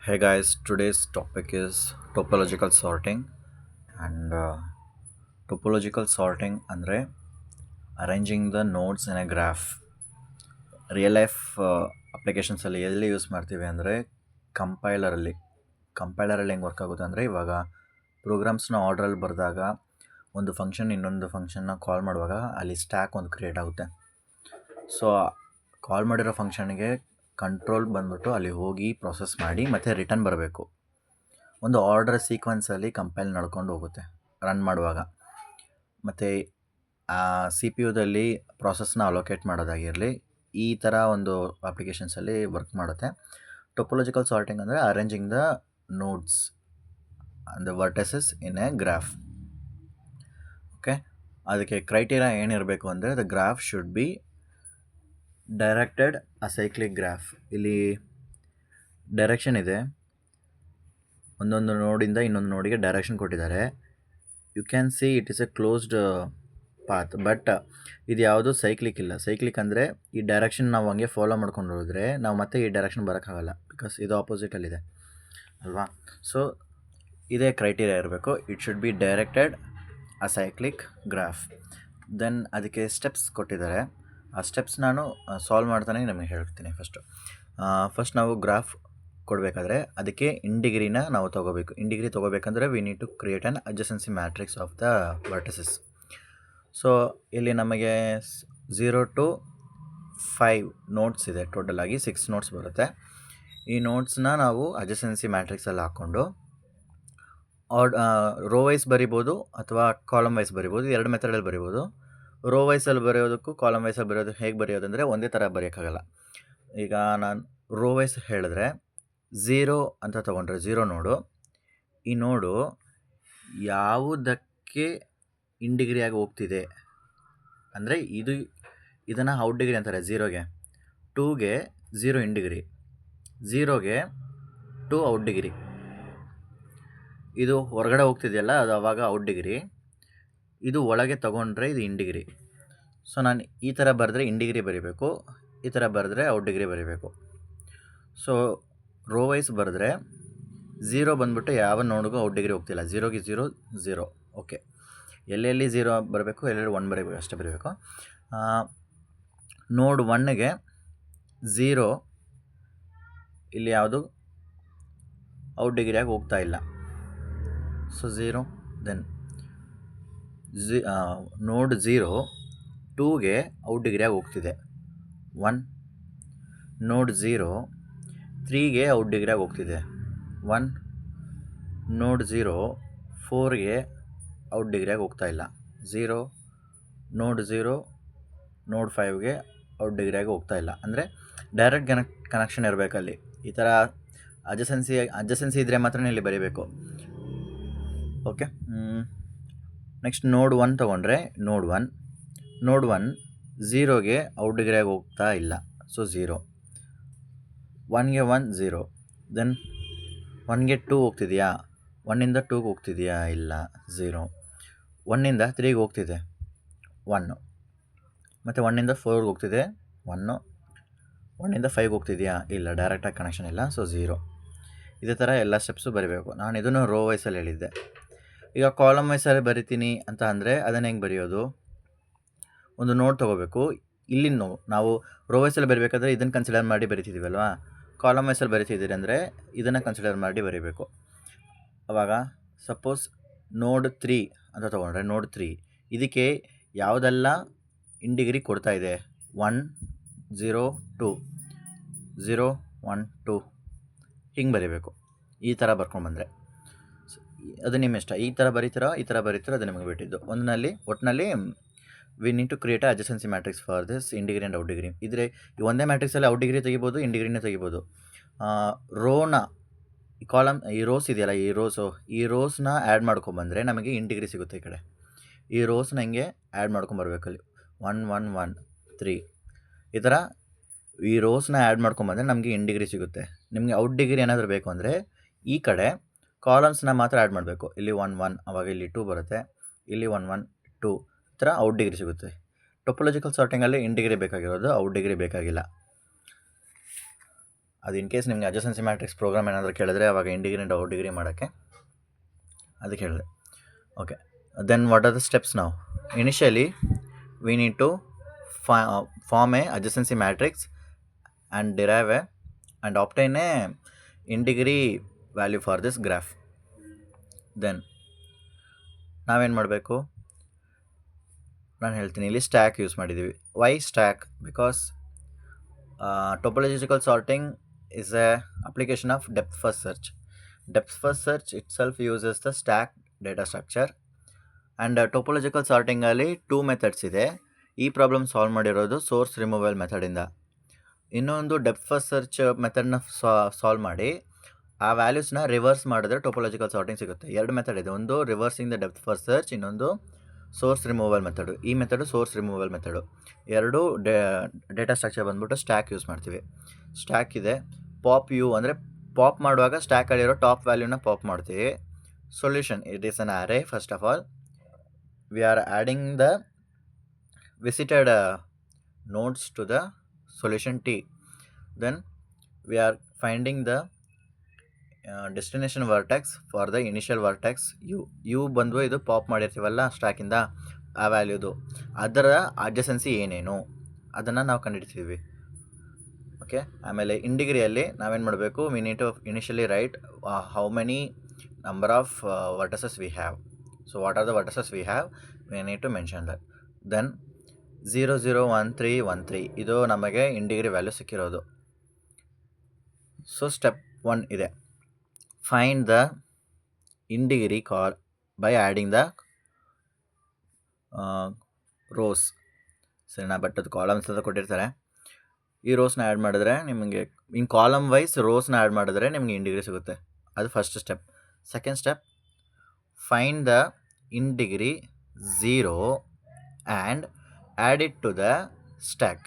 Hey guys, today's topic is topological sorting and topological sorting ಅಂದರೆ arranging the nodes in a graph. Real life ಅಪ್ಲಿಕೇಶನ್ಸಲ್ಲಿ ಎಲ್ಲಿ use ಮಾಡ್ತೀವಿ ಅಂದರೆ ಕಂಪೈಲರಲ್ಲಿ. ಕಂಪೈಲರಲ್ಲಿ ಹೆಂಗೆ work ಆಗುತ್ತೆ ಅಂದರೆ ಇವಾಗ ಪ್ರೋಗ್ರಾಮ್ಸ್ನ ಆರ್ಡ್ರಲ್ಲಿ ಬರೆದಾಗ ಒಂದು ಫಂಕ್ಷನ್ ಇನ್ನೊಂದು ಫಂಕ್ಷನ್ನ ಕಾಲ್ ಮಾಡುವಾಗ ಅಲ್ಲಿ ಸ್ಟ್ಯಾಕ್ ಒಂದು ಕ್ರಿಯೇಟ್ ಆಗುತ್ತೆ. ಸೊ ಕಾಲ್ ಮಾಡಿರೋ ಫಂಕ್ಷನ್ಗೆ ಕಂಟ್ರೋಲ್ ಬಂದ್ಬಿಟ್ಟು ಅಲ್ಲಿ ಹೋಗಿ ಪ್ರೊಸೆಸ್ ಮಾಡಿ ಮತ್ತು ರಿಟರ್ನ್ ಬರಬೇಕು. ಒಂದು ಆರ್ಡರ್ ಸೀಕ್ವೆನ್ಸಲ್ಲಿ ಕಂಪೈಲ್ ನಡ್ಕೊಂಡು ಹೋಗುತ್ತೆ ರನ್ ಮಾಡುವಾಗ. ಮತ್ತು ಸಿ ಪಿ ಯುದಲ್ಲಿ ಪ್ರಾಸೆಸ್ನ ಅಲೋಕೇಟ್ ಮಾಡೋದಾಗಿರಲಿ, ಈ ಥರ ಒಂದು ಅಪ್ಲಿಕೇಶನ್ಸಲ್ಲಿ ವರ್ಕ್ ಮಾಡುತ್ತೆ. ಟೊಪೊಲಾಜಿಕಲ್ ಸಾರ್ಟಿಂಗ್ ಅಂದರೆ arranging the nodes and the vertices in a graph. Okay, ಅದಕ್ಕೆ ಕ್ರೈಟೀರಿಯಾ ಏನಿರಬೇಕು ಅಂದರೆ the graph should be directed acyclic graph. ಇಲ್ಲಿ ಡೈರೆಕ್ಷನ್ ಇದೆ, ಒಂದೊಂದು ನೋಡಿಂದ ಇನ್ನೊಂದು ನೋಡಿಗೆ ಡೈರೆಕ್ಷನ್ ಕೊಟ್ಟಿದ್ದಾರೆ. You can see it is a closed path, but ಇದು ಯಾವುದು ಸೈಕ್ಲಿಕ್ ಇಲ್ಲ. ಸೈಕ್ಲಿಕ್ ಅಂದರೆ ಈ ಡೈರೆಕ್ಷನ್ ನಾವು ಹಂಗೆ ಫಾಲೋ ಮಾಡ್ಕೊಂಡು ಹೋದರೆ ನಾವು ಮತ್ತೆ ಈ ಡೈರೆಕ್ಷನ್ ಬರೋಕ್ಕಾಗಲ್ಲ, ಬಿಕಾಸ್ ಇದು ಆಪೋಸಿಟಲ್ಲಿದೆ ಅಲ್ವಾ. ಸೊ ಇದೇ ಕ್ರೈಟೀರಿಯಾ ಇರಬೇಕು, it should be directed acyclic graph. Then ಅದಕ್ಕೆ ಸ್ಟೆಪ್ಸ್ ಕೊಟ್ಟಿದ್ದಾರೆ. ಆ ಸ್ಟೆಪ್ಸ್ ನಾನು ಸಾಲ್ವ್ ಮಾಡ್ತಾನೆ ನಿಮಗೆ ಹೇಳ್ತೀನಿ. ಫಸ್ಟ್ ನಾವು ಗ್ರಾಫ್ ಕೊಡಬೇಕಾದ್ರೆ ಅದಕ್ಕೆ ಇಂಡಿಗ್ರಿನ ನಾವು ತೊಗೋಬೇಕು. ಇಂಡಿಗ್ರಿ ತೊಗೋಬೇಕಂದ್ರೆ we need to create an adjacency matrix of the vertices. So ಇಲ್ಲಿ ನಮಗೆ 0 to 5 ನೋಟ್ಸ್ ಇದೆ, ಟೋಟಲ್ ಆಗಿ 6 ನೋಟ್ಸ್ ಬರುತ್ತೆ. ಈ ನೋಟ್ಸ್ನ ನಾವು ಅಡ್ಜಸೆನ್ಸಿ ಮ್ಯಾಟ್ರಿಕ್ಸಲ್ಲಿ ಹಾಕ್ಕೊಂಡು ರೋ ವೈಸ್ ಬರಿಬೋದು ಅಥವಾ ಕಾಲಮ್ ವೈಸ್ ಬರಿಬೋದು. ಎರಡು ಮೆಥಡಲ್ಲಿ ಬರಿಬೋದು. ರೋ ವೈಸಲ್ಲಿ ಬರೆಯೋದಕ್ಕೂ ಕಾಲಮ್ ವೈಸಲ್ಲಿ ಬರೆಯೋದಕ್ಕೆ ಹೇಗೆ ಬರೆಯೋದಂದರೆ ಒಂದೇ ಥರ ಬರೆಯೋಕ್ಕಾಗಲ್ಲ. ಈಗ ನಾನು ರೋ ವೈಸ್ ಹೇಳಿದ್ರೆ 0 ಅಂತ ತೊಗೊಂಡ್ರೆ 0 ನೋಡು. ಈ ನೋಡು ಯಾವುದಕ್ಕೆ ಇಂಡಿಗ್ರಿಯಾಗಿ ಹೋಗ್ತಿದೆ ಅಂದರೆ ಇದನ್ನು ಔಟ್ ಡಿಗ್ರಿ ಅಂತಾರೆ. 0ಗೆ 2ಗೆ 0 ಇಂಡಿಗ್ರಿ, 0ಗೆ 2 ಔಟ್ ಡಿಗ್ರಿ. ಇದು ಹೊರಗಡೆ ಹೋಗ್ತಿದೆಯಲ್ಲ, ಅದು ಆವಾಗ ಔಟ್ ಡಿಗ್ರಿ. ಇದು ಒಳಗೆ ತೊಗೊಂಡ್ರೆ ಇದು ಇಂಡಿಗ್ರಿ. ಸೊ ನಾನು ಈ ಥರ ಬರೆದ್ರೆ ಇಂಡಿಗ್ರಿ ಬರೀಬೇಕು, ಈ ಥರ ಬರೆದ್ರೆ ಔಟ್ ಡಿಗ್ರಿ ಬರೀಬೇಕು. ಸೊ ರೋ ವೈಸ್ ಬರೆದ್ರೆ 0 ಬಂದ್ಬಿಟ್ಟು ಯಾವ ನೋಡಿಗೂ ಔಟ್ ಡಿಗ್ರಿ ಹೋಗ್ತಿಲ್ಲ. 0ಗೆ 0 0. ಓಕೆ, ಎಲ್ಲೆಲ್ಲಿ 0 ಬರಬೇಕು, ಎಲ್ಲೆಲ್ಲಿ 1 ಬರೀಬೇಕು ಅಷ್ಟೇ ಬರೀಬೇಕು. ನೋಡ್ 1ಗೆ 0 ಇಲ್ಲಿ ಯಾವುದು ಔಟ್ ಡಿಗ್ರಿಯಾಗಿ ಹೋಗ್ತಾ ಇಲ್ಲ. ಸೊ 0. ದೆನ್ ನೋಡ್ 0 2ಗೆ ಔಟ್ ಡಿಗ್ರಿಯಾಗಿ ಹೋಗ್ತಿದೆ 1. ನೋಡ್ 0 3ಗೆ ಔಟ್ ಡಿಗ್ರಿಯಾಗಿ ಹೋಗ್ತಿದೆ 1. ನೋಡ್ 0 4ಗೆ ಔಟ್ ಡಿಗ್ರಿಯಾಗಿ ಹೋಗ್ತಾ ಇಲ್ಲ 0. ನೋಡ್ 0 ನೋಡ್ 5ಗೆ ಔಟ್ ಡಿಗ್ರಿಯಾಗಿ ಹೋಗ್ತಾ ಇಲ್ಲ. ಅಂದರೆ ಡೈರೆಕ್ಟ್ ಕನೆಕ್ಷನ್ ಇರಬೇಕಲ್ಲಿ. ಈ ಥರ ಅಡ್ಜಸೆನ್ಸಿ ಇದ್ದರೆ ಮಾತ್ರ ಇಲ್ಲಿ ಬರೀಬೇಕು. ಓಕೆ, ನೆಕ್ಸ್ಟ್ ನೋಡ್ 1 ತೊಗೊಂಡ್ರೆ ನೋಡ್ 1 0ಗೆ ಔಟ್ ಡಿಗ್ರಿಯಾಗಿ ಹೋಗ್ತಾ ಇಲ್ಲ. ಸೊ 0. 1ಗೆ 1 0. ದೆನ್ 1ಗೆ 2 ಹೋಗ್ತಿದೆಯಾ, 1ಇಂದ 2ಗೆ ಹೋಗ್ತಿದೆಯಾ, ಇಲ್ಲ 0. 1ಇಂದ 3ಗೆ ಹೋಗ್ತಿದೆ 1. ಮತ್ತು 1ಇಂದ 4ಗೆ ಹೋಗ್ತಿದೆ 1. 1ಇಂದ 5ಗೆ ಹೋಗ್ತಿದೆಯಾ, ಇಲ್ಲ, ಡೈರೆಕ್ಟಾಗಿ ಕನೆಕ್ಷನ್ ಇಲ್ಲ. ಸೊ 0. ಇದೇ ಥರ ಎಲ್ಲ ಸ್ಟೆಪ್ಸು ಬರೀಬೇಕು. ನಾನು ಇದನ್ನು ರೋ ವೈಸಲ್ಲಿ ಹೇಳಿದ್ದೆ. ಈಗ ಕಾಲಮ್ ವೈಸಲ್ಲಿ ಬರಿತೀನಿ ಅಂತ ಅಂದರೆ ಅದನ್ನು ಹೆಂಗೆ ಬರೆಯೋದು? ಒಂದು ನೋಟ್ ತೊಗೋಬೇಕು. ಇಲ್ಲಿ ನಾವು ರೋ ವೈಸಲ್ಲಿ ಬರೀಬೇಕಾದ್ರೆ ಇದನ್ನು ಕನ್ಸಿಡರ್ ಮಾಡಿ ಬರಿತಿದ್ದೀವಲ್ವಾ. ಕಾಲಮ್ ವೈಸಲ್ಲಿ ಬರಿತಿದ್ದೀರಿ ಅಂದರೆ ಇದನ್ನು ಕನ್ಸಿಡರ್ ಮಾಡಿ ಬರೀಬೇಕು. ಆವಾಗ ಸಪೋಸ್ ನೋಡ್ 3 ಅಂತ ತೊಗೊಂಡ್ರೆ ನೋಡ್ 3 ಇದಕ್ಕೆ ಯಾವುದೆಲ್ಲ ಇಂಡಿಗ್ರಿ ಕೊಡ್ತಾ ಇದೆ 1 0 2 0 1 2 ಹಿಂಗೆ ಬರೀಬೇಕು. ಈ ಥರ ಬರ್ಕೊಂಡ್ಬಂದರೆ ಅದು ನಿಮ್ಮ ಇಷ್ಟ. ಈ ಥರ ಬರೀತಿರೋ ಅದು ನಿಮಗೆ ಬಿಟ್ಟಿದ್ದು. ಒಟ್ಟಿನಲ್ಲಿ we need to create adjacency matrix for this indegree and out degree. ಇದ್ರೆ ಈ ಒಂದೇ ಮ್ಯಾಟ್ರಿಕ್ಸಲ್ಲಿ ಔಟ್ ಡಿಗ್ರಿ ತೆಗಿಬೋದು, ಇಂಡಿಗ್ರಿನೇ ತೆಗಿಬೋದು. ರೋನ ಈ ರೋಸ್ ಇದೆಯಲ್ಲ, ಈ ರೋಸ್ನ ಆ್ಯಡ್ ಮಾಡ್ಕೊಂಬಂದರೆ ನಮಗೆ ಇಂಡಿಗ್ರಿ ಸಿಗುತ್ತೆ. ಈ ಕಡೆ ಈ ರೋಸ್ನ ಹಿಂಗೆ ಆ್ಯಡ್ ಮಾಡ್ಕೊಂಬರ್ಬೇಕಲ್ಲಿ 1 1 1 3 ಈ ಥರ ಈ ರೋಸ್ನ ಆ್ಯಡ್ ಮಾಡ್ಕೊಂಬಂದರೆ ನಮಗೆ ಇಂಡಿಗ್ರಿ ಸಿಗುತ್ತೆ. ನಿಮಗೆ ಔಟ್ ಡಿಗ್ರಿ ಏನಾದರೂ ಬೇಕು ಅಂದರೆ ಈ ಕಡೆ ಕಾಲಮ್ಸ್ನ ಮಾತ್ರ ಆ್ಯಡ್ ಮಾಡಬೇಕು. ಇಲ್ಲಿ 1 1 ಆವಾಗ ಇಲ್ಲಿ 2 ಬರುತ್ತೆ, ಇಲ್ಲಿ 1 1 2 ಈ ಥರ ಔಟ್ ಡಿಗ್ರಿ ಸಿಗುತ್ತೆ. ಟೊಪೊಲಾಜಿಕಲ್ ಸಾರ್ಟಿಂಗಲ್ಲಿ ಇಂಡಿಗ್ರಿ ಬೇಕಾಗಿರೋದು, ಔಟ್ ಡಿಗ್ರಿ ಬೇಕಾಗಿಲ್ಲ. ಅದು ಇನ್ ಕೇಸ್ ನಿಮಗೆ ಅಡ್ಜಸೆನ್ಸಿ ಮ್ಯಾಟ್ರಿಕ್ಸ್ ಪ್ರೋಗ್ರಾಮ್ ಏನಾದರೂ ಕೇಳಿದ್ರೆ ಅವಾಗ ಇನ್ ಡಿಗ್ರಿ ಔಟ್ ಡಿಗ್ರಿ ಮಾಡೋಕ್ಕೆ ಅದಕ್ಕೆ ಹೇಳಿದೆ. Okay, then what are the steps ನಾವು? Initially we need to form a adjacency matrix and derive and obtain a integrity value for this graph. Then ನಾವೇನು ಮಾಡಬೇಕು, ನಾನು ಹೇಳ್ತೀನಿ. ಇಲ್ಲಿ ಸ್ಟ್ಯಾಕ್ ಯೂಸ್ ಮಾಡಿದ್ದೀವಿ. Why stack? Because topological sorting is a application of depth first search. Depth first search itself uses the stack data structure, and topological ಸಾರ್ಟಿಂಗಲ್ಲಿ 2 methods ಇದೆ. ಈ problem solve ಮಾಡಿರೋದು source removal ಮೆಥಡಿಂದ. ಇನ್ನೊಂದು ಡೆಪ್ತ್ ಫಸ್ಟ್ ಸರ್ಚ್ ಮೆಥಡ್ನ ಸಾಲ್ವ್ ಮಾಡಿ ಆ ವ್ಯಾಲ್ಯೂಸ್ನ reverse ಮಾಡಿದ್ರೆ topological sorting ಸಿಗುತ್ತೆ. 2 method ಇದೆ, ಒಂದು reversing the depth first search, ಇನ್ನೊಂದು ಸೋರ್ಸ್ ರಿಮೂವಲ್ ಮೆಥಡು. ಈ ಮೆಥಡು ಸೋರ್ಸ್ ರಿಮೂವಲ್ ಮೆಥಡು. ಎರಡು ಡೇಟಾ ಸ್ಟ್ರಕ್ಚರ್ ಬಂದ್ಬಿಟ್ಟು ಸ್ಟ್ಯಾಕ್ ಯೂಸ್ ಮಾಡ್ತೀವಿ. ಸ್ಟ್ಯಾಕ್ ಇದೆ. ಪಾಪ್ ಯು ಅಂದರೆ ಪಾಪ್ ಮಾಡುವಾಗ ಸ್ಟ್ಯಾಕಲ್ಲಿರೋ ಟಾಪ್ ವ್ಯಾಲ್ಯೂನ ಪಾಪ್ ಮಾಡ್ತೀವಿ. Solution, it is an array. First of all we are adding the visited nodes to the solution T. Then we are finding the destination vertex for the initial vertex u ಬಂದು ಇದು pop ಮಾಡಿರ್ತೀವಲ್ಲ ಸ್ಟ್ಯಾಕಿಂದ ಆ ವ್ಯಾಲ್ಯೂದು, ಅದರ adjacency ಏನೇನು ಅದನ್ನು ನಾವು ಕಂಡುಹಿಡ್ತೀವಿ. Okay, ಆಮೇಲೆ ಇನ್ ಡಿಗ್ರಿಯಲ್ಲಿ ನಾವೇನು ಮಾಡಬೇಕು? We need to initially write how many number of vertices we have. So what are the vertices we have, we need to mention that. Then 0 0 1 3 1 3 ಇದು ನಮಗೆ ಇನ್ ಡಿಗ್ರಿ ವ್ಯಾಲ್ಯೂ ಸಿಕ್ಕಿರೋದು. ಸೊ ಸ್ಟೆಪ್ 1 ಇದೆ, find the in degree call by adding the rows. ಸರಿನಾ? But ಅದು columns ಅಂತ ಕೊಟ್ಟಿರ್ತಾರೆ. ಈ ರೋಸ್ನ ಆ್ಯಡ್ ಮಾಡಿದ್ರೆ ನಿಮಗೆ ಇನ್ ಕಾಲಮ್ ವೈಸ್ ರೋಸ್ನ ಆ್ಯಡ್ ಮಾಡಿದ್ರೆ ನಿಮಗೆ ಇನ್ ಡಿಗ್ರಿ ಸಿಗುತ್ತೆ. ಅದು first step. Second step, find the in degree 0 and add it to the stack.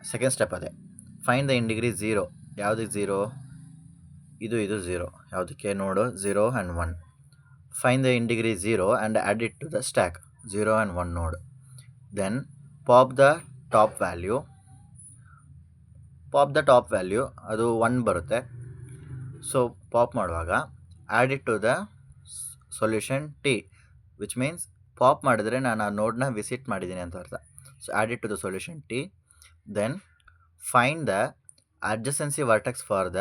Second step ಅದೇ, ಫೈಂಡ್ ದ ಇನ್ ಡಿಗ್ರಿ 0. ಯಾವುದಕ್ಕೆ 0? ಇದು 0. ಯಾವುದಕ್ಕೆ? ನೋಡು, 0 and 1. Find the in degree 0 and add it to the stack, 0 and 1 ನೋಡು. Then pop the top value. ಅದು 1 ಬರುತ್ತೆ. So pop ಮಾಡುವಾಗ add it to the solution T, which means pop ಮಾಡಿದ್ರೆ ನಾನು ಆ ನೋಡ್ನ ವಿಸಿಟ್ ಮಾಡಿದ್ದೀನಿ ಅಂತ ಅರ್ಥ. So add it to the solution T. Then find the adjacency vertex for the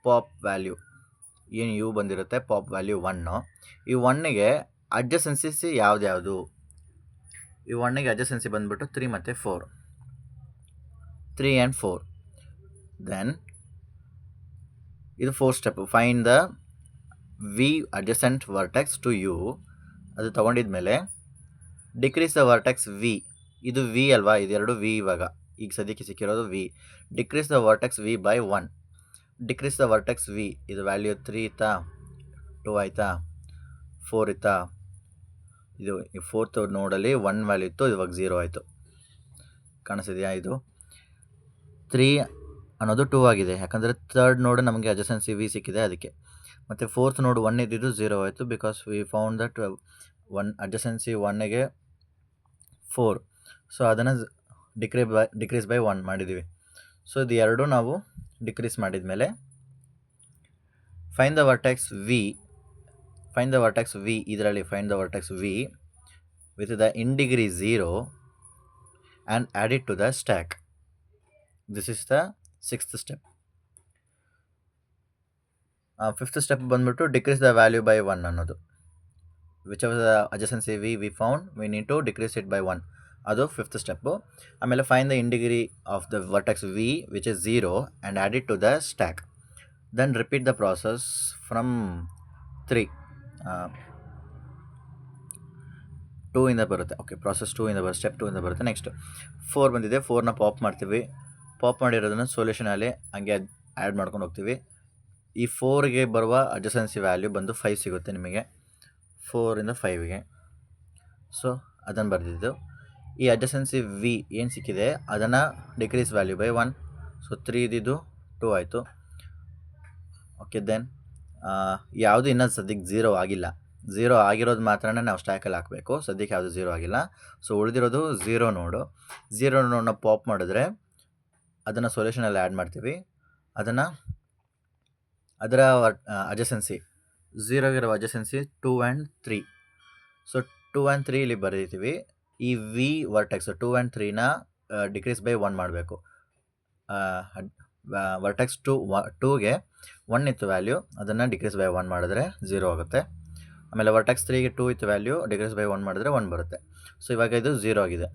pop value. ಏನು ಯು ಬಂದಿರುತ್ತೆ, ಪಾಪ್ ವ್ಯಾಲ್ಯೂ 1. ಈ 1ಗೆ ಅಡ್ಜಸೆನ್ಸಿ ಯಾವ್ದ್ಯಾವುದು? ಈ 1ಗೆ ಅಡ್ಜಸೆನ್ಸಿ ಬಂದ್ಬಿಟ್ಟು 3 ಮತ್ತು 4. 3 ಆ್ಯಂಡ್ 4. ದೆನ್ ಇದು 4th step, find the v adjacent vertex to u. ಅದು ತೊಗೊಂಡಿದ್ಮೇಲೆ decrease the vertex v. ಇದು ವಿ ಅಲ್ವಾ, ಇದೆರಡು ವಿ. ಇವಾಗ ಈಗ ಸದ್ಯಕ್ಕೆ ಸಿಕ್ಕಿರೋದು v. Decrease the vertex v by 1. Decrease the vertex v, ಇದು ವ್ಯಾಲ್ಯೂ 3 ಇತ್ತಾ, 2 ಆಯಿತಾ, 4 ಇತ್ತಾ. ಇದು 4th ನೋಡಲ್ಲಿ 1 ವ್ಯಾಲ್ಯೂ ಇತ್ತು, ಇವಾಗ 0 ಆಯಿತು. ಕಾಣಿಸಿದೆಯಾ? ಇದು 3 ಅನ್ನೋದು 2 ಆಗಿದೆ, ಯಾಕಂದರೆ 3rd ನೋಡು ನಮಗೆ ಅಡ್ಜಸೆನ್ಸಿ ವಿ ಸಿಕ್ಕಿದೆ ಅದಕ್ಕೆ. ಮತ್ತು 4th ನೋಡು 1 ಇದ್ದಿದ್ದು 0 ಆಯಿತು, because we found that 1 adjacency 1ಗೆ 4. ಸೊ ಅದನ್ನು ಡಿಕ್ರೀಸ್ ಬೈ 1 ಮಾಡಿದ್ದೀವಿ. ಸೊ ಇದು ಎರಡು ನಾವು ಡಿಕ್ರೀಸ್ ಮಾಡಿದ್ಮೇಲೆ ಫೈಂಡ್ ದ ವರ್ಟೆಕ್ಸ್ ವಿ. ಇದರಲ್ಲಿ find the vertex v with the in degree 0 and add it to the stack. This is the 6th step. 5th step ಬಂದ್ಬಿಟ್ಟು decrease the value by 1 ಅನ್ನೋದು. Which of the adjacency we found, we need to decrease it by 1. ಅದು 5th step. ಆಮೇಲೆ find the in degree of the vertex V which is 0 and add it to the stack. Then repeat the process from 3. 2 ಇಂದ ಬರುತ್ತೆ. Okay, process 2 ಇಂದ ಬರುತ್ತೆ, step 2 ಇಂದ ಬರುತ್ತೆ. Next 4 ಬಂದಿದೆ, 4ನ pop ಮಾಡ್ತೀವಿ. ಪಾಪ್ ಮಾಡಿರೋದನ್ನು ಸೊಲ್ಯೂಷನಲ್ಲಿ ಹಂಗೆ ಆ್ಯಡ್ ಮಾಡ್ಕೊಂಡು ಹೋಗ್ತೀವಿ. ಈ 4ಗೆ ಬರುವ ಅಡ್ಜಸೆನ್ಸಿ ವ್ಯಾಲ್ಯೂ ಬಂದು 5 ಸಿಗುತ್ತೆ ನಿಮಗೆ, 4ಇಂದ 5ಗೆ. ಸೊ ಅದನ್ನು ಬರೆದಿದ್ದು. ಈ ಅಡ್ಜಸೆನ್ಸಿ ವಿ ಏನು ಸಿಕ್ಕಿದೆ ಅದನ್ನು ಡಿಕ್ರೀಸ್ ವ್ಯಾಲ್ಯೂ ಬೈ 1. ಸೊ 3 ಇದ್ದಿದ್ದು 2 ಆಯಿತು. ಓಕೆ, ದೆನ್ ಯಾವುದು ಇನ್ನೂ ಸದ್ಯಕ್ಕೆ 0 ಆಗಿಲ್ಲ. 0 ಆಗಿರೋದು ಮಾತ್ರ ನಾವು ಸ್ಟ್ಯಾಕಲ್ಲಿ ಹಾಕಬೇಕು. ಸದ್ಯಕ್ಕೆ ಯಾವುದು 0 ಆಗಿಲ್ಲ. ಸೊ ಉಳಿದಿರೋದು 0 ನೋಡು. 0 ನೋಡನ್ನ ಪಾಪ್ ಮಾಡಿದ್ರೆ ಅದನ್ನು ಸೊಲ್ಯೂಷನಲ್ಲಿ ಆ್ಯಡ್ ಮಾಡ್ತೀವಿ. ಅದರ ಅಡ್ಜಸೆನ್ಸಿ 0 ಇರೋ ಅಡ್ಜಸೆನ್ಸಿ 2 ಆ್ಯಂಡ್ 3. ಸೊ 2 ಆ್ಯಂಡ್ 3 ಇಲ್ಲಿ ಬರೀತೀವಿ. ಈ ವಿ ವರ್ಟೆಕ್ಸ್ 2 ಆ್ಯಂಡ್ 3ನ ಡಿಕ್ರೀಸ್ ಬೈ 1 ಮಾಡಬೇಕು. ವರ್ಟೆಕ್ಸ್ 2ಗೆ 1 ಇತ್ತು ವ್ಯಾಲ್ಯೂ, ಅದನ್ನು ಡಿಕ್ರೀಸ್ ಬೈ 1 ಮಾಡಿದ್ರೆ 0 ಆಗುತ್ತೆ. ಆಮೇಲೆ ವರ್ಟೆಕ್ಸ್ 3ಗೆ 2 ಇತ್ತು ವ್ಯಾಲ್ಯೂ, ಡಿಕ್ರೀಸ್ ಬೈ 1 ಮಾಡಿದ್ರೆ 1 ಬರುತ್ತೆ. ಸೊ ಇವಾಗ ಇದು 0 ಆಗಿದೆ.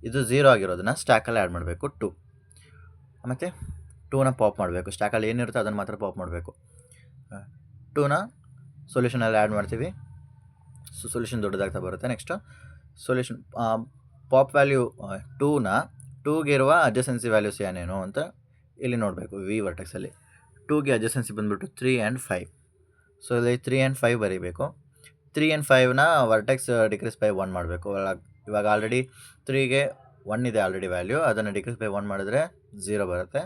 ಇದು 0 ಆಗಿರೋದನ್ನ ಸ್ಟ್ಯಾಕಲ್ಲಿ ಆ್ಯಡ್ ಮಾಡಬೇಕು 2. ಮತ್ತು 2ನ ಪಾಪ್ ಮಾಡಬೇಕು. ಸ್ಟ್ಯಾಕಲ್ಲಿ ಏನಿರುತ್ತೆ ಅದನ್ನು ಮಾತ್ರ ಪಾಪ್ ಮಾಡಬೇಕು. 2ನ ಸೊಲ್ಯೂಷನಲ್ಲಿ ಆ್ಯಡ್ ಮಾಡ್ತೀವಿ. ಸೊ ಸೊಲ್ಯೂಷನ್ ದೊಡ್ಡದಾಗ್ತಾ ಬರುತ್ತೆ. ನೆಕ್ಸ್ಟು ಸೊಲ್ಯೂಷನ್ ಪಾಪ್ ವ್ಯಾಲ್ಯೂ 2ಗೆ ಇರುವ ಅಡ್ಜಸೆನ್ಸಿ ವ್ಯಾಲ್ಯೂಸ್ ಏನೇನು ಅಂತ ಇಲ್ಲಿ ನೋಡಬೇಕು. ವಿ ವರ್ಟೆಕ್ಸಲ್ಲಿ 2ಗೆ ಅಡ್ಜಸೆನ್ಸಿ ಬಂದುಬಿಟ್ಟು 3 ಆ್ಯಂಡ್ 5. ಸೊ ಇಲ್ಲಿ 3 ಆ್ಯಂಡ್ 5 ಬರೀಬೇಕು. 3 ಆ್ಯಂಡ್ 5ನ ವರ್ಟೆಕ್ಸ್ ಡಿಕ್ರೀಸ್ ಬೈ 1 ಮಾಡಬೇಕು. ಇವಾಗ ಆಲ್ರೆಡಿ 3ಗೆ 1 ಇದೆ ಆಲ್ರೆಡಿ ವ್ಯಾಲ್ಯೂ, ಅದನ್ನು ಡಿಕ್ರೀಸ್ ಬೈ 1 ಮಾಡಿದ್ರೆ 0 ಬರುತ್ತೆ.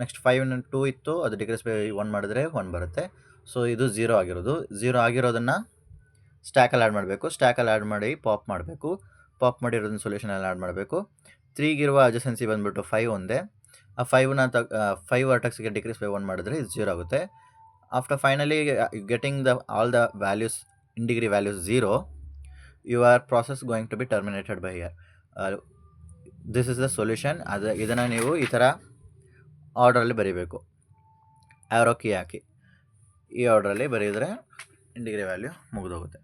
ನೆಕ್ಸ್ಟ್ 5 2 ಇತ್ತು, ಅದು ಡಿಕ್ರೀಸ್ ಬೈ 1 ಮಾಡಿದ್ರೆ 1 ಬರುತ್ತೆ. ಸೊ ಇದು 0 ಆಗಿರೋದು. 0 ಆಗಿರೋದನ್ನು ಸ್ಟ್ಯಾಕಲ್ಲಿ ಆ್ಯಡ್ ಮಾಡಬೇಕು. ಸ್ಟ್ಯಾಕಲ್ಲಿ ಆ್ಯಡ್ ಮಾಡಿ ಪಾಪ್ ಮಾಡಬೇಕು. ಪಾಪ್ ಮಾಡಿರೋದನ್ನ ಸೊಲ್ಯೂಷನಲ್ಲಿ ಆ್ಯಡ್ ಮಾಡಬೇಕು. 3ಗಿರುವ ಅಡ್ಜಸೆನ್ಸಿ ಬಂದುಬಿಟ್ಟು 5 ಒಂದೇ. ಆ 5ನ 5 ವರ್ಟೆಕ್ಸ್ಗೆ ಡಿಕ್ರೀಸ್ ಬೈ 1 ಮಾಡಿದ್ರೆ ಇದು 0 ಆಗುತ್ತೆ. After finally getting all the values in degree values 0, your process going to be terminated by here. This is the solution. ಇದನ್ನು ನೀವು ಈ ಥರ ಆರ್ಡ್ರಲ್ಲಿ ಬರೀಬೇಕು. ಆ್ಯರೋ ಕೀ ಹಾಕಿ ಈ ಆರ್ಡ್ರಲ್ಲಿ ಬರೆಯಿದ್ರೆ ಇನ್ ಡಿಗ್ರಿ ವ್ಯಾಲ್ಯೂ ಮುಗಿದೋಗುತ್ತೆ.